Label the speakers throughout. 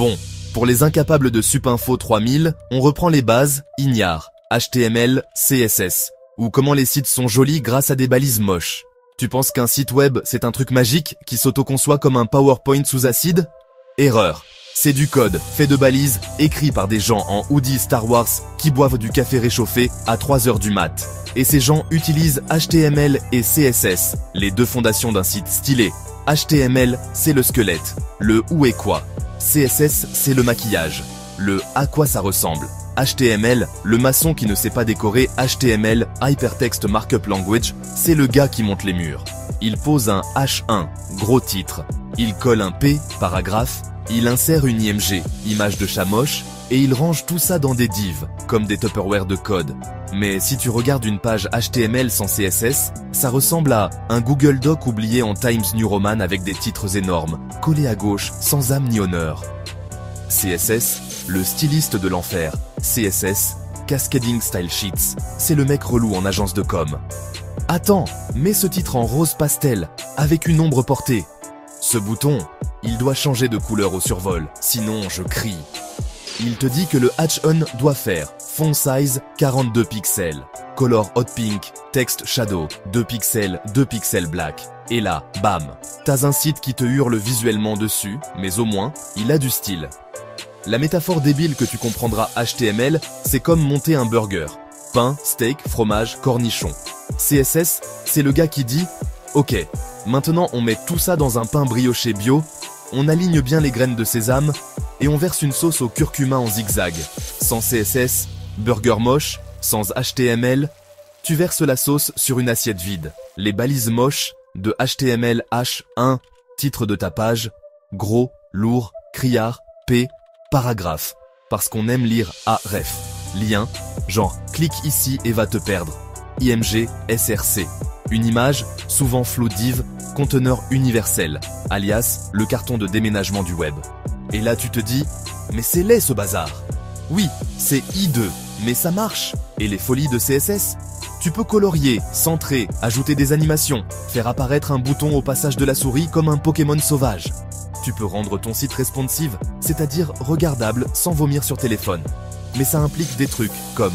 Speaker 1: Bon, pour les incapables de Supinfo 3000, on reprend les bases, ignare, HTML, CSS, ou comment les sites sont jolis grâce à des balises moches. Tu penses qu'un site web, c'est un truc magique qui s'autoconçoit comme un PowerPoint sous acide? Erreur. C'est du code, fait de balises, écrit par des gens en hoodie Star Wars qui boivent du café réchauffé à 3h du mat. Et ces gens utilisent HTML et CSS, les deux fondations d'un site stylé. HTML, c'est le squelette, le où et quoi. CSS, c'est le maquillage, le à quoi ça ressemble. HTML, le maçon qui ne sait pas décorer HTML, Hypertext Markup Language, c'est le gars qui monte les murs. Il pose un H1, gros titre. Il colle un P, paragraphe. Il insère une IMG, image de chat moche, et il range tout ça dans des divs, comme des Tupperware de code. Mais si tu regardes une page HTML sans CSS, ça ressemble à un Google Doc oublié en Times New Roman avec des titres énormes, collés à gauche, sans âme ni honneur. CSS, le styliste de l'enfer. CSS, Cascading Style Sheets, c'est le mec relou en agence de com. Attends, mets ce titre en rose pastel, avec une ombre portée. Ce bouton, il doit changer de couleur au survol, sinon je crie. Il te dit que le H-on doit faire font size 42 pixels, color hot pink, text shadow 2 pixels black. Et là, bam, t'as un site qui te hurle visuellement dessus, mais au moins, il a du style. La métaphore débile que tu comprendras HTML, c'est comme monter un burger. Pain, steak, fromage, cornichon. CSS, c'est le gars qui dit « Ok, maintenant on met tout ça dans un pain brioché bio, on aligne bien les graines de sésame et on verse une sauce au curcuma en zigzag. Sans CSS, burger moche, sans HTML, tu verses la sauce sur une assiette vide. Les balises moches de HTML H1, titre de ta page, gros, lourd, criard, P, paragraphe. Parce qu'on aime lire href. Lien, genre clique ici et va te perdre. IMG, SRC. Une image, souvent flow div, conteneur universel, alias le carton de déménagement du web. Et là tu te dis, mais c'est laid ce bazar. Oui, c'est I2, mais ça marche. Et les folies de CSS? Tu peux colorier, centrer, ajouter des animations, faire apparaître un bouton au passage de la souris comme un Pokémon sauvage. Tu peux rendre ton site responsive, c'est-à-dire regardable sans vomir sur téléphone. Mais ça implique des trucs comme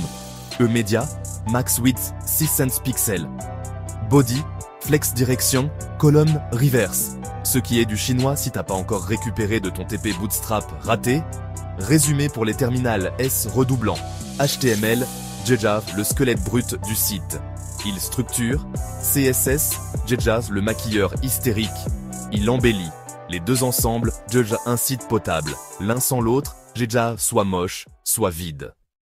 Speaker 1: E-Media, Max Width 600 pixels, Body, Flex Direction, Column Reverse. Ce qui est du chinois si t'as pas encore récupéré de ton TP Bootstrap raté. Résumé pour les terminales S redoublant. HTML, Jjave, le squelette brut du site. Il structure. CSS, Jjave, le maquilleur hystérique. Il embellit. Les deux ensemble, Jjave un site potable. L'un sans l'autre, Jjave soit moche, soit vide.